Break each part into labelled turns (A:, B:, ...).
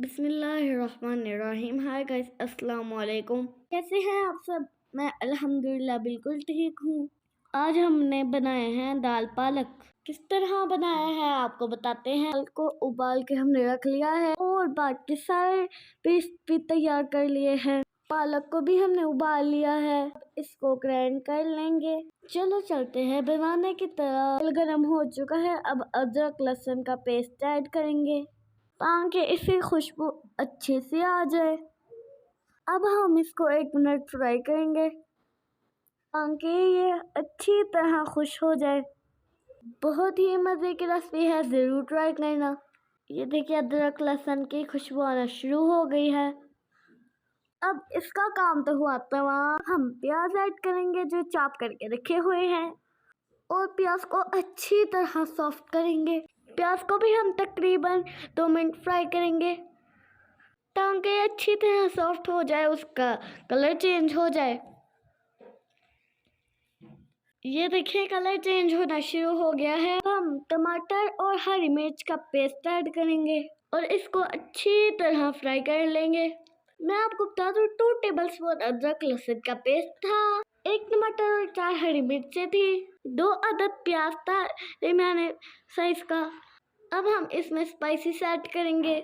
A: बिस्मिल्लाहिर्रहमानिर्रहीम। Hi guys, अस्सलाम वालेकुम। कैसे हैं आप सब? मैं अल्हम्दुलिल्लाह बिल्कुल ठीक हूँ। आज हमने बनाए हैं दाल पालक। किस तरह बनाया है आपको बताते हैं। दाल को उबाल के हमने रख लिया है और बाकी सारे पीस भी तैयार कर लिए हैं। पालक को भी हमने उबाल लिया है, इसको ग्राइंड कर लेंगे। चलो चलते हैं बनाने की तरफ। तेल गरम हो चुका है, अब अदरक लहसुन का पेस्ट ऐड करेंगे ताकि इसकी खुशबू अच्छे से आ जाए। अब हम इसको 1 मिनट फ्राई करेंगे ताकि ये अच्छी तरह खुश हो जाए। बहुत ही मज़े की रेसिपी है, ज़रूर ट्राई करना। ये देखिए अदरक लहसुन की खुशबू आना शुरू हो गई है। अब इसका काम तो हुआ तमाम। हम प्याज ऐड करेंगे जो चॉप करके रखे हुए हैं और प्याज को अच्छी तरह सॉफ्ट करेंगे। प्याज को भी हम तकरीबन 2 मिनट फ्राई करेंगे ताकि अच्छी तरह सॉफ्ट हो जाए, उसका कलर चेंज हो जाए। ये देखिए कलर चेंज होना शुरू हो गया है। हम टमाटर और हरी मिर्च का पेस्ट ऐड करेंगे और इसको अच्छी तरह फ्राई कर लेंगे। मैं आपको बता दूं 2 टेबलस्पून अदरक लहसुन का पेस्ट था, 1 टमाटर और 4 हरी मिर्चें थी, 2 अदद प्याज था दरमियाने साइज का। अब हम इसमें स्पाइसेस ऐड करेंगे।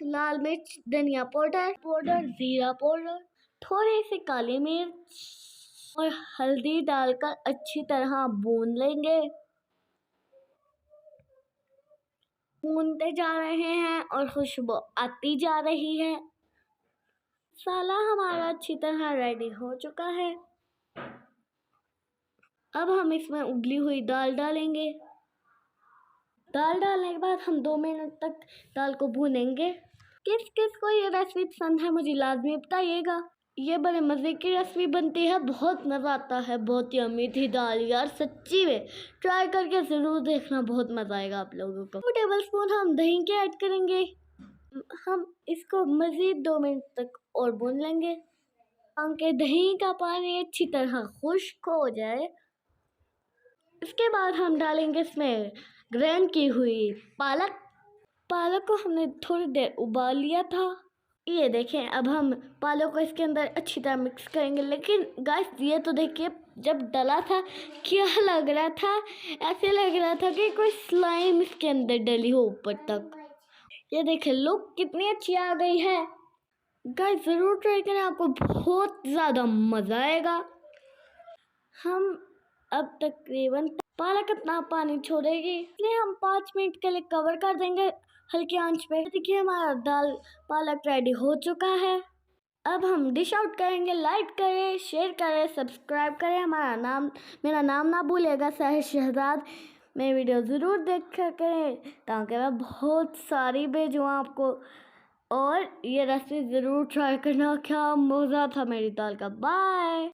A: लाल मिर्च, धनिया पाउडर, जीरा पाउडर, थोड़ी सी काली मिर्च और हल्दी डालकर अच्छी तरह भून लेंगे। भूनते जा रहे हैं और खुशबू आती जा रही है। मसाला हमारा अच्छी तरह रेडी हो चुका है। अब हम इसमें उबली हुई दाल डालेंगे। दाल डालने के बाद हम 2 मिनट तक दाल को भूनेंगे। किस किस को ये रेसिपी पसंद है मुझे लाजमी बताइएगा। ये बड़े मज़े की रेसिपी बनती है, बहुत मज़ा आता है। बहुत यम्मी थी दाल यार, सच्ची में ट्राई करके ज़रूर देखना, बहुत मज़ा आएगा आप लोगों को। 2 टेबलस्पून हम दही के ऐड करेंगे। हम इसको मज़ीद 2 मिनट तक और भून लेंगे ताकि दही का पानी अच्छी तरह खुश्क हो जाए। इसके बाद हम डालेंगे इसमें ग्राइंड की हुई पालक को हमने थोड़ी देर उबाल लिया था। ये देखें, अब हम पालक को इसके अंदर अच्छी तरह मिक्स करेंगे। लेकिन गाइस ये तो देखिए, जब डला था क्या लग रहा था, ऐसे लग रहा था कि कोई स्लाइम इसके अंदर डली हो ऊपर तक। ये देखें लुक कितनी अच्छी आ गई है। गाइस ज़रूर ट्राई करें, आपको बहुत ज़्यादा मज़ा आएगा। हम अब तकरीबन पालक अपना पानी छोड़ेगी, इसलिए हम 5 मिनट के लिए कवर कर देंगे हल्की आंच पे। देखिए हमारा दाल पालक रेडी हो चुका है। अब हम डिश आउट करेंगे। लाइक करें, शेयर करें, सब्सक्राइब करें। मेरा नाम ना भूलिएगा, साहिर शहजाद। मेरी वीडियो ज़रूर देखा करें ताकि मैं बहुत सारी भेजूँ आपको। और ये रेसिपी ज़रूर ट्राई करना, क्या मज़ा था मेरी दाल का। बाय।